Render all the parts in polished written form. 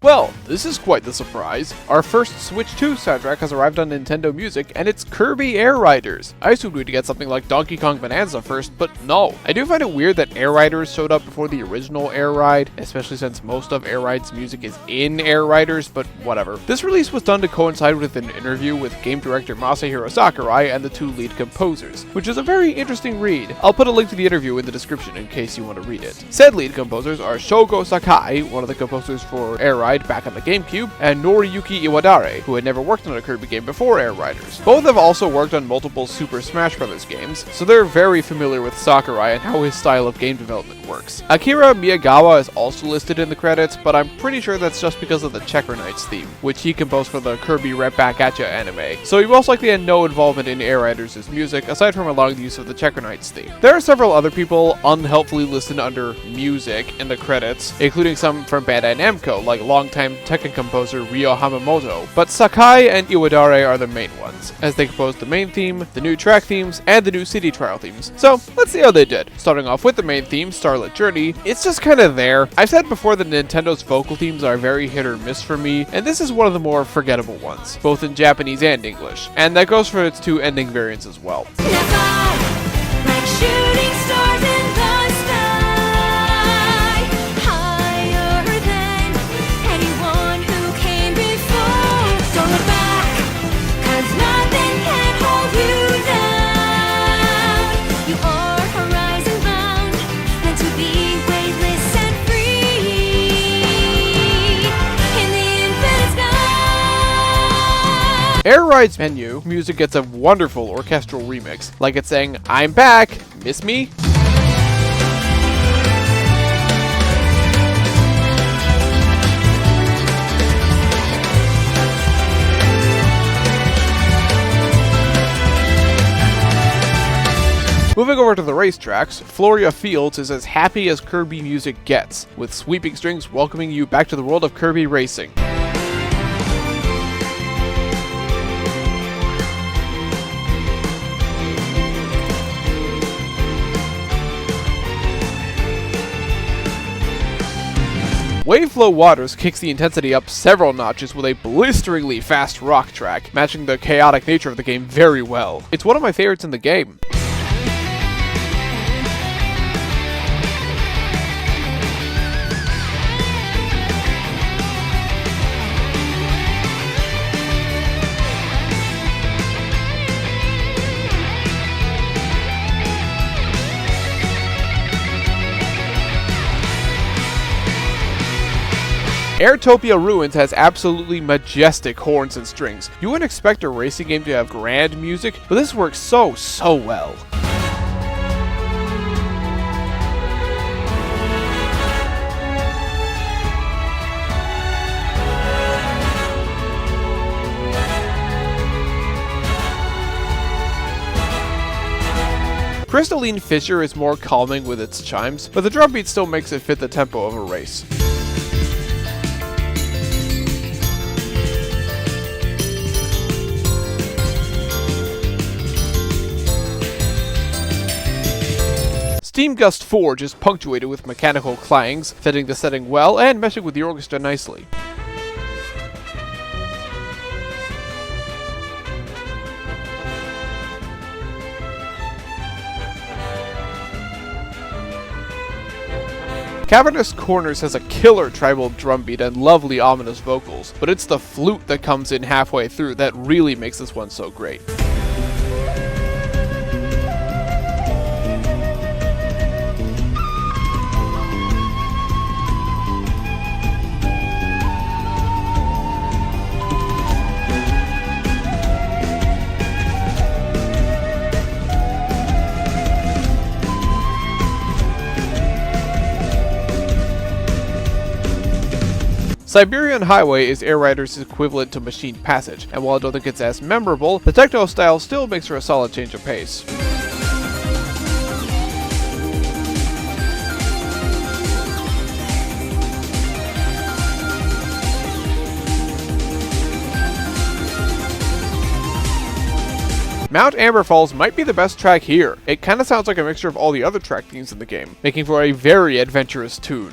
Well, this is quite the surprise. Our first Switch 2 soundtrack has arrived on Nintendo Music, and it's Kirby Air Riders. I assumed we'd get something like Donkey Kong Bonanza first, but no. I do find it weird that Air Riders showed up before the original Air Ride, especially since most of Air Ride's music is in Air Riders, but whatever. This release was done to coincide with an interview with game director Masahiro Sakurai and the two lead composers, which is a very interesting read. I'll put a link to the interview in the description in case you want to read it. Said lead composers are Shogo Sakai, one of the composers for Air Ride back on the GameCube, and Noriyuki Iwadare, who had never worked on a Kirby game before Air Riders. Both have also worked on multiple Super Smash Bros. Games, so they're very familiar with Sakurai and how his style of game development works. Akira Miyagawa is also listed in the credits, but I'm pretty sure that's just because of the Checker Knights theme, which he composed for the Kirby Right Back Atcha anime, so he most likely had no involvement in Air Riders' music, aside from allowing the use of the Checker Knights theme. There are several other people unhelpfully listed under music in the credits, including some from Bandai Namco, like longtime Tekken composer Ryo Hamamoto, but Sakai and Iwadare are the main ones, as they composed the main theme, the new track themes, and the new city trial themes. So, let's see how they did. Starting off with the main theme, Starlit Journey, it's just kinda there. I've said before that Nintendo's vocal themes are very hit or miss for me, and this is one of the more forgettable ones, both in Japanese and English, and that goes for its two ending variants as well. Air Ride's menu music gets a wonderful orchestral remix, like it's saying, "I'm back, miss me?" Moving over to the racetracks, Floria Fields is as happy as Kirby music gets, with sweeping strings welcoming you back to the world of Kirby racing. Waveflow Waters kicks the intensity up several notches with a blisteringly fast rock track, matching the chaotic nature of the game very well. It's one of my favorites in the game. Airtopia Ruins has absolutely majestic horns and strings. You wouldn't expect a racing game to have grand music, but this works so well. Crystalline Fissure is more calming with its chimes, but the drum beat still makes it fit the tempo of a race. Steam Gust Forge is punctuated with mechanical clangs, fitting the setting well and meshing with the orchestra nicely. Cavernous Corners has a killer tribal drum beat and lovely ominous vocals, but it's the flute that comes in halfway through that really makes this one so great. Siberian Highway is Air Riders' equivalent to Machine Passage, and while I don't think it's as memorable, the techno style still makes for a solid change of pace. Mount Amber Falls might be the best track here. It kinda sounds like a mixture of all the other track themes in the game, making for a very adventurous tune.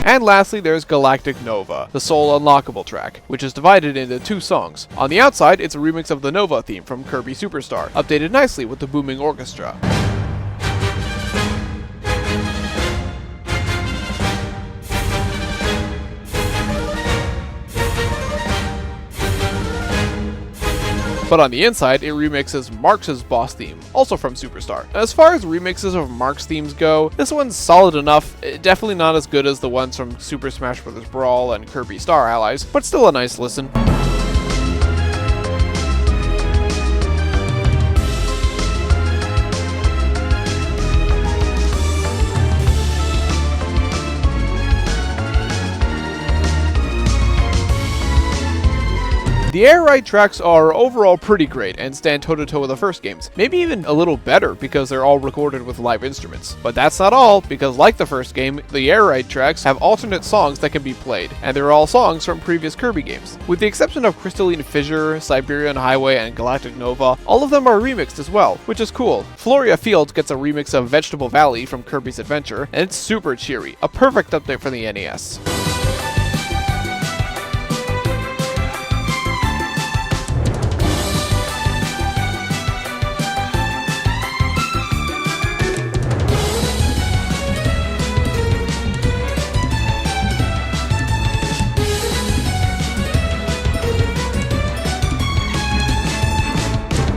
And lastly, there's Galactic Nova, the sole unlockable track, which is divided into 2 songs. On the outside, it's a remix of the Nova theme from Kirby Superstar, updated nicely with the booming orchestra. But on the inside, it remixes Marx's boss theme, also from Superstar. As far as remixes of Marx themes go, this one's solid enough, definitely not as good as the ones from Super Smash Bros. Brawl and Kirby Star Allies, but still a nice listen. The Air Ride tracks are overall pretty great and stand toe-to-toe with the first games, maybe even a little better because they're all recorded with live instruments. But that's not all, because like the first game, the Air Ride tracks have alternate songs that can be played, and they're all songs from previous Kirby games. With the exception of Crystalline Fissure, Siberian Highway, and Galactic Nova, all of them are remixed as well, which is cool. Floria Fields gets a remix of Vegetable Valley from Kirby's Adventure, and it's super cheery, a perfect update for the NES.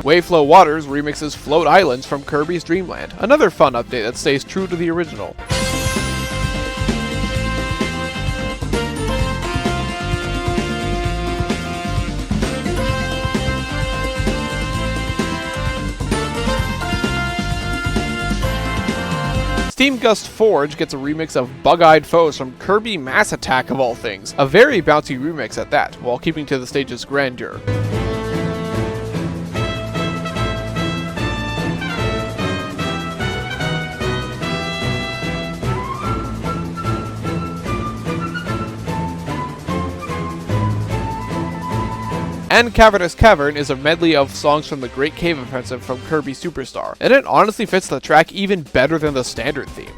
Waveflow Waters remixes Float Islands from Kirby's Dream Land, another fun update that stays true to the original. Steam Gust Forge gets a remix of Bug-Eyed Foes from Kirby Mass Attack of all things, a very bouncy remix at that, while keeping to the stage's grandeur. And Cavernous Cavern is a medley of songs from the Great Cave Offensive from Kirby Superstar, and it honestly fits the track even better than the standard theme.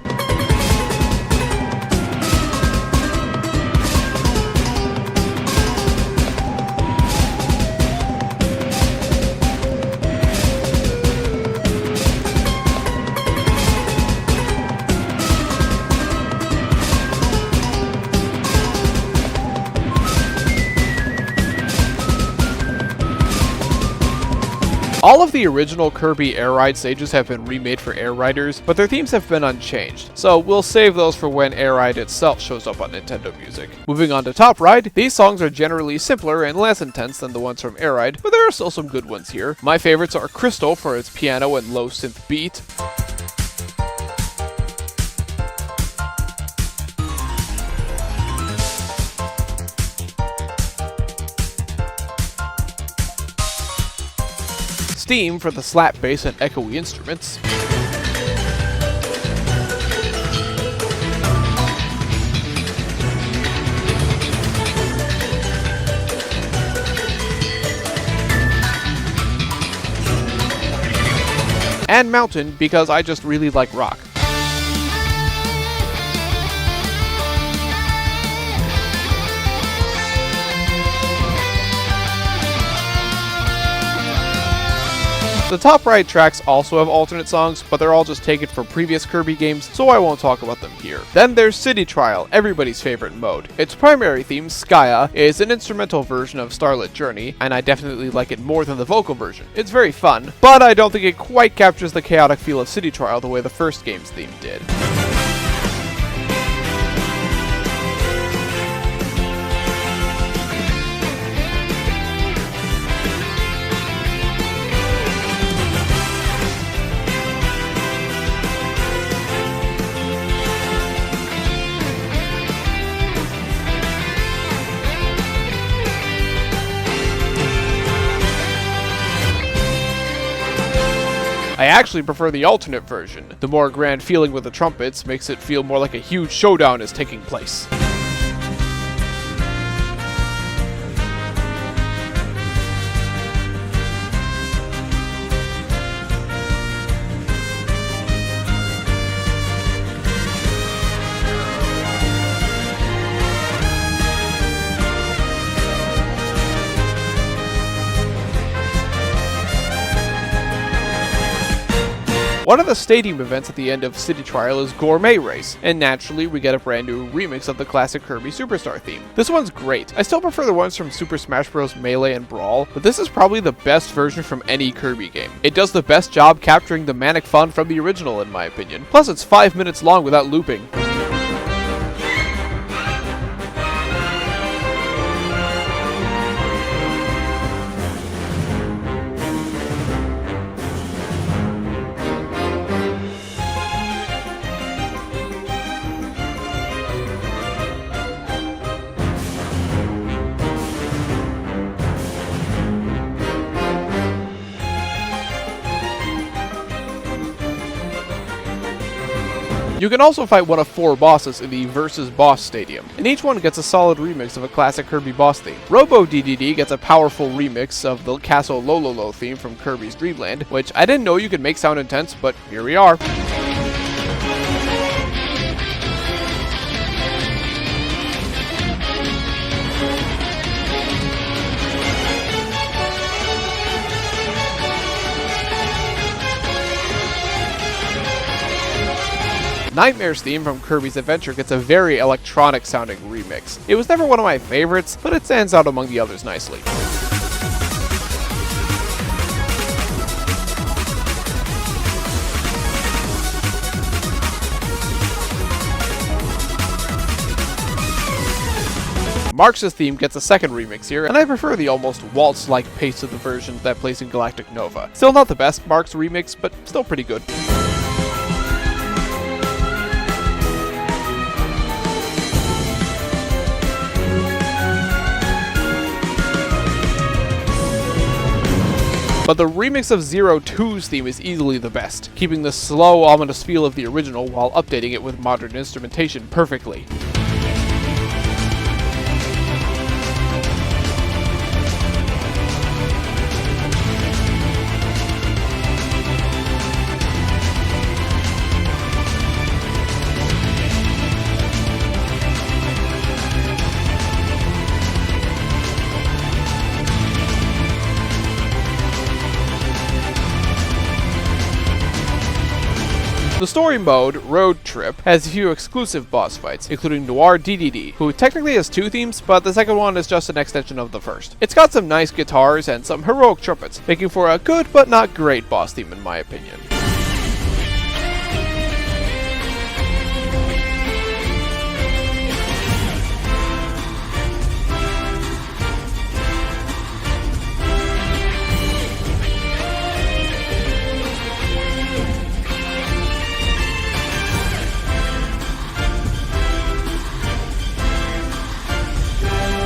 All of the original Kirby Air Ride stages have been remade for Air Riders, but their themes have been unchanged, so we'll save those for when Air Ride itself shows up on Nintendo Music. Moving on to Top Ride, these songs are generally simpler and less intense than the ones from Air Ride, but there are still some good ones here. My favorites are Crystal for its piano and low synth beat, Steam for the slap bass and echoey instruments, and Mountain because I just really like rock. The Top Ride tracks also have alternate songs, but they're all just taken from previous Kirby games, so I won't talk about them here. Then there's City Trial, everybody's favorite mode. Its primary theme, Skya, is an instrumental version of Starlit Journey, and I definitely like it more than the vocal version. It's very fun, but I don't think it quite captures the chaotic feel of City Trial the way the first game's theme did. I actually prefer the alternate version. The more grand feeling with the trumpets makes it feel more like a huge showdown is taking place. One of the stadium events at the end of City Trial is Gourmet Race, and naturally we get a brand new remix of the classic Kirby Superstar theme. This one's great. I still prefer the ones from Super Smash Bros. Melee and Brawl, but this is probably the best version from any Kirby game. It does the best job capturing the manic fun from the original in my opinion. Plus it's 5 minutes long without looping. You can also fight one of 4 bosses in the Versus Boss Stadium, and each one gets a solid remix of a classic Kirby boss theme. Robo DDD gets a powerful remix of the Castle Lololo theme from Kirby's Dream Land, which I didn't know you could make sound intense, but here we are. Nightmare's theme from Kirby's Adventure gets a very electronic sounding remix. It was never one of my favorites, but it stands out among the others nicely. Marx's theme gets a second remix here, and I prefer the almost waltz-like pace of the version that plays in Galactic Nova. Still not the best Marx remix, but still pretty good. But the remix of Zero 2's theme is easily the best, keeping the slow, ominous feel of the original while updating it with modern instrumentation perfectly. The story mode, Road Trip, has a few exclusive boss fights, including Noir DDD, who technically has 2 themes, but the second one is just an extension of the first. It's got some nice guitars and some heroic trumpets, making for a good but not great boss theme in my opinion.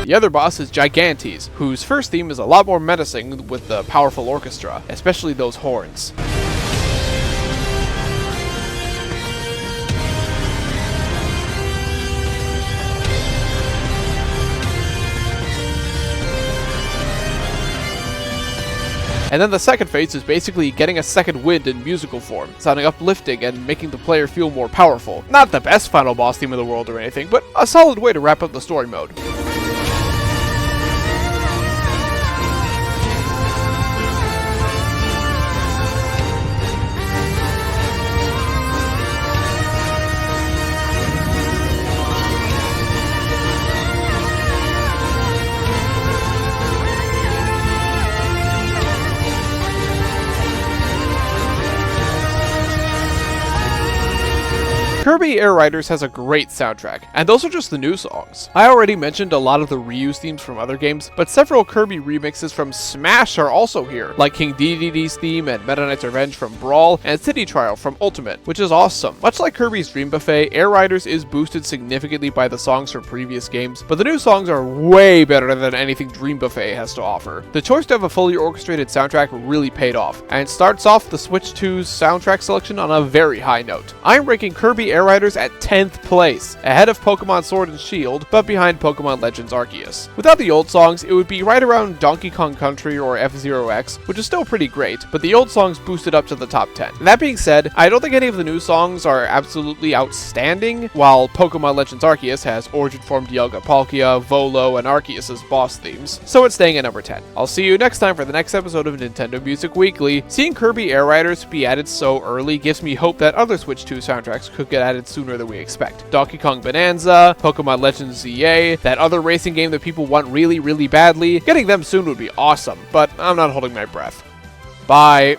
The other boss is Gigantes, whose first theme is a lot more menacing with the powerful orchestra, especially those horns. And then the second phase is basically getting a second wind in musical form, sounding uplifting and making the player feel more powerful. Not the best final boss theme in the world or anything, but a solid way to wrap up the story mode. Kirby Air Riders has a great soundtrack, and those are just the new songs. I already mentioned a lot of the reused themes from other games, but several Kirby remixes from Smash are also here, like King Dedede's theme and Meta Knight's Revenge from Brawl, and City Trial from Ultimate, which is awesome. Much like Kirby's Dream Buffet, Air Riders is boosted significantly by the songs from previous games, but the new songs are way better than anything Dream Buffet has to offer. The choice to have a fully orchestrated soundtrack really paid off, and starts off the Switch 2's soundtrack selection on a very high note. I'm ranking Kirby Air Air Riders at 10th place, ahead of Pokemon Sword and Shield, but behind Pokemon Legends Arceus. Without the old songs, it would be right around Donkey Kong Country or F-Zero X, which is still pretty great, but the old songs boosted up to the top 10. And that being said, I don't think any of the new songs are absolutely outstanding, while Pokemon Legends Arceus has Origin Form Dialga Palkia, Volo, and Arceus' boss themes, so it's staying at number 10. I'll see you next time for the next episode of Nintendo Music Weekly. Seeing Kirby Air Riders be added so early gives me hope that other Switch 2 soundtracks could get added sooner than we expect. Donkey Kong Bonanza, Pokemon Legends ZA, that other racing game that people want really, really badly, getting them soon would be awesome, but I'm not holding my breath. Bye.